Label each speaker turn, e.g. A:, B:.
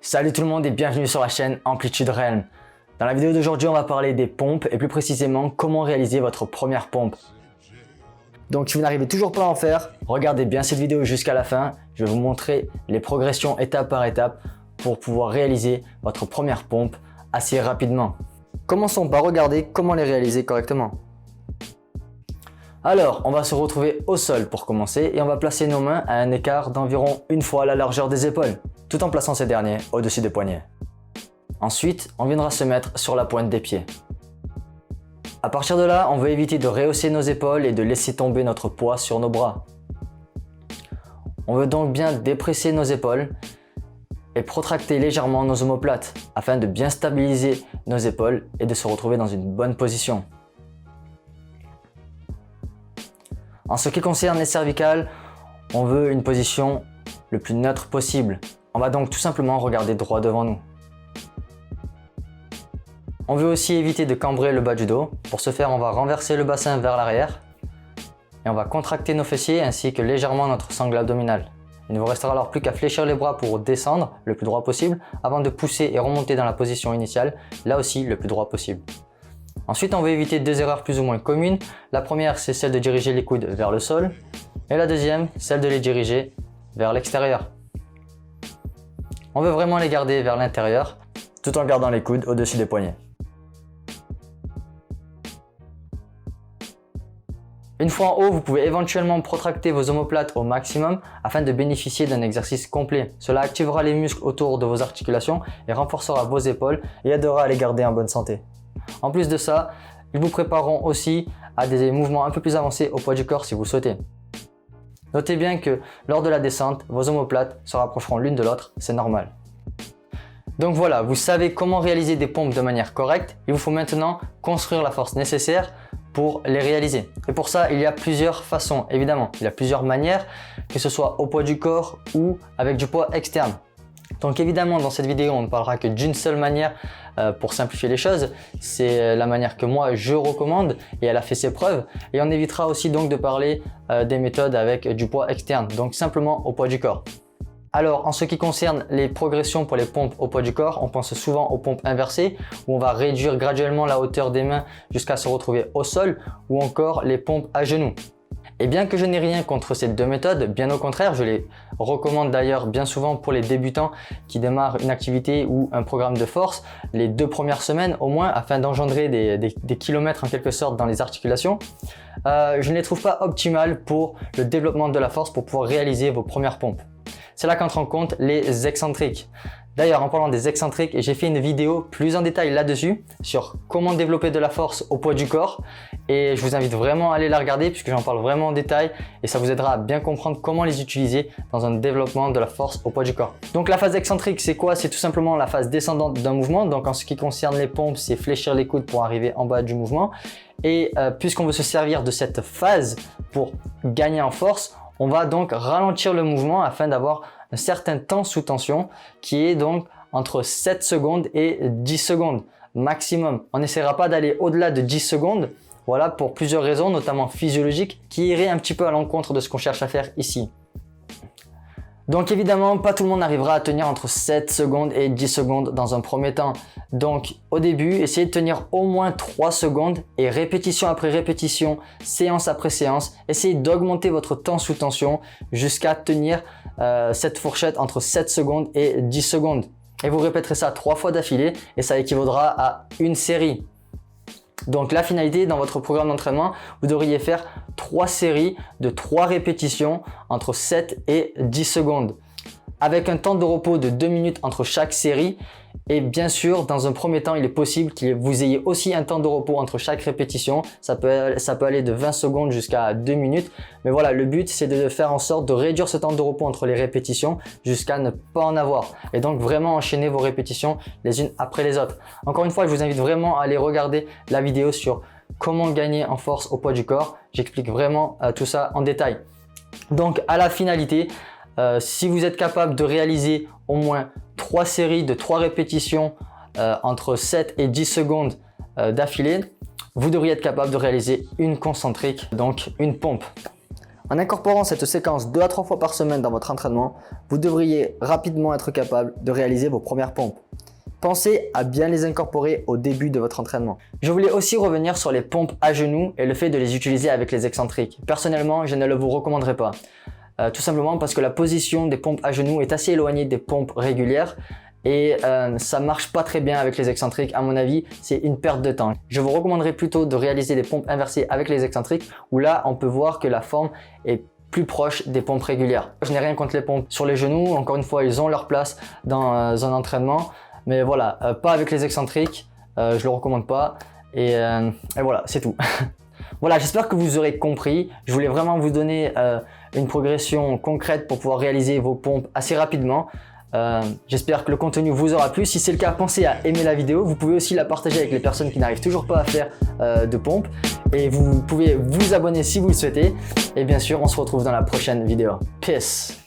A: Salut tout le monde et bienvenue sur la chaîne Amplitude Realm. Dans la vidéo d'aujourd'hui, on va parler des pompes et plus précisément comment réaliser votre première pompe. Donc si vous n'arrivez toujours pas à en faire, regardez bien cette vidéo jusqu'à la fin. Je vais vous montrer les progressions étape par étape pour pouvoir réaliser votre première pompe assez rapidement. Commençons par regarder comment les réaliser correctement. Alors, on va se retrouver au sol pour commencer et on va placer nos mains à un écart d'environ une fois la largeur des épaules, tout en plaçant ces derniers au-dessus des poignets. Ensuite, on viendra se mettre sur la pointe des pieds. À partir de là, on veut éviter de rehausser nos épaules et de laisser tomber notre poids sur nos bras. On veut donc bien dépresser nos épaules et protracter légèrement nos omoplates afin de bien stabiliser nos épaules et de se retrouver dans une bonne position. En ce qui concerne les cervicales, on veut une position le plus neutre possible. On va donc tout simplement regarder droit devant nous. On veut aussi éviter de cambrer le bas du dos. Pour ce faire, on va renverser le bassin vers l'arrière et on va contracter nos fessiers ainsi que légèrement notre sangle abdominale. Il ne vous restera alors plus qu'à fléchir les bras pour descendre le plus droit possible avant de pousser et remonter dans la position initiale, là aussi le plus droit possible. Ensuite, on va éviter deux erreurs plus ou moins communes. La première, c'est celle de diriger les coudes vers le sol et la deuxième, celle de les diriger vers l'extérieur. On veut vraiment les garder vers l'intérieur tout en gardant les coudes au-dessus des poignets. Une fois en haut, vous pouvez éventuellement protracter vos omoplates au maximum afin de bénéficier d'un exercice complet. Cela activera les muscles autour de vos articulations et renforcera vos épaules et aidera à les garder en bonne santé. En plus de ça, ils vous prépareront aussi à des mouvements un peu plus avancés au poids du corps si vous le souhaitez. Notez bien que lors de la descente, vos omoplates se rapprocheront l'une de l'autre, c'est normal. Donc voilà, vous savez comment réaliser des pompes de manière correcte. Il vous faut maintenant construire la force nécessaire pour les réaliser. Et pour ça, il y a plusieurs façons, évidemment. Il y a plusieurs manières, que ce soit au poids du corps ou avec du poids externe. Donc évidemment, dans cette vidéo, on ne parlera que d'une seule manière pour simplifier les choses. C'est la manière que moi, je recommande et elle a fait ses preuves. Et on évitera aussi donc de parler des méthodes avec du poids externe, donc simplement au poids du corps. Alors, en ce qui concerne les progressions pour les pompes au poids du corps, on pense souvent aux pompes inversées où on va réduire graduellement la hauteur des mains jusqu'à se retrouver au sol ou encore les pompes à genoux. Et bien que je n'ai rien contre ces deux méthodes, bien au contraire, je les recommande d'ailleurs bien souvent pour les débutants qui démarrent une activité ou un programme de force les 2 premières semaines au moins afin d'engendrer des kilomètres en quelque sorte dans les articulations. Je ne les trouve pas optimales pour le développement de la force pour pouvoir réaliser vos premières pompes. C'est là qu'entrent en compte les excentriques. D'ailleurs, en parlant des excentriques, j'ai fait une vidéo plus en détail là-dessus sur comment développer de la force au poids du corps et je vous invite vraiment à aller la regarder puisque j'en parle vraiment en détail et ça vous aidera à bien comprendre comment les utiliser dans un développement de la force au poids du corps. Donc la phase excentrique, c'est quoi? C'est tout simplement la phase descendante d'un mouvement. Donc en ce qui concerne les pompes, c'est fléchir les coudes pour arriver en bas du mouvement. Et puisqu'on veut se servir de cette phase pour gagner en force, on va donc ralentir le mouvement afin d'avoir un certain temps sous tension qui est donc entre 7 secondes et 10 secondes maximum. On n'essaiera pas d'aller au-delà de 10 secondes, voilà, pour plusieurs raisons, notamment physiologiques, qui iraient un petit peu à l'encontre de ce qu'on cherche à faire ici. Donc évidemment, pas tout le monde arrivera à tenir entre 7 secondes et 10 secondes dans un premier temps. Donc au début, essayez de tenir au moins 3 secondes et répétition après répétition, séance après séance, essayez d'augmenter votre temps sous tension jusqu'à tenir cette fourchette entre 7 secondes et 10 secondes. Et vous répéterez ça 3 fois d'affilée et ça équivaudra à une série. Donc la finalité dans votre programme d'entraînement, vous devriez faire 3 séries de 3 répétitions entre 7 et 10 secondes avec un temps de repos de 2 minutes entre chaque série. Et bien sûr, dans un premier temps, il est possible que vous ayez aussi un temps de repos entre chaque répétition. Ça peut aller de 20 secondes jusqu'à 2 minutes. Mais voilà, le but, c'est de faire en sorte de réduire ce temps de repos entre les répétitions jusqu'à ne pas en avoir. Et donc, vraiment enchaîner vos répétitions les unes après les autres. Encore une fois, je vous invite vraiment à aller regarder la vidéo sur comment gagner en force au poids du corps. J'explique vraiment tout ça en détail. Donc, à la finalité, si vous êtes capable de réaliser au moins 3 séries de 3 répétitions entre 7 et 10 secondes d'affilée, vous devriez être capable de réaliser une concentrique, donc une pompe. En incorporant cette séquence 2 à 3 fois par semaine dans votre entraînement, vous devriez rapidement être capable de réaliser vos premières pompes. Pensez à bien les incorporer au début de votre entraînement. Je voulais aussi revenir sur les pompes à genoux et le fait de les utiliser avec les excentriques. Personnellement, je ne le vous recommanderais pas. Tout simplement parce que la position des pompes à genoux est assez éloignée des pompes régulières et ça marche pas très bien avec les excentriques. À mon avis, c'est une perte de temps. Je vous recommanderais plutôt de réaliser des pompes inversées avec les excentriques où là, on peut voir que la forme est plus proche des pompes régulières. Je n'ai rien contre les pompes sur les genoux. Encore une fois, ils ont leur place dans un entraînement. Mais voilà, pas avec les excentriques, je le recommande pas. Et voilà, c'est tout. Voilà, j'espère que vous aurez compris. Je voulais vraiment vous donner une progression concrète pour pouvoir réaliser vos pompes assez rapidement. J'espère que le contenu vous aura plu. Si c'est le cas, pensez à aimer la vidéo. Vous pouvez aussi la partager avec les personnes qui n'arrivent toujours pas à faire de pompes. Et vous pouvez vous abonner si vous le souhaitez. Et bien sûr, on se retrouve dans la prochaine vidéo. Peace!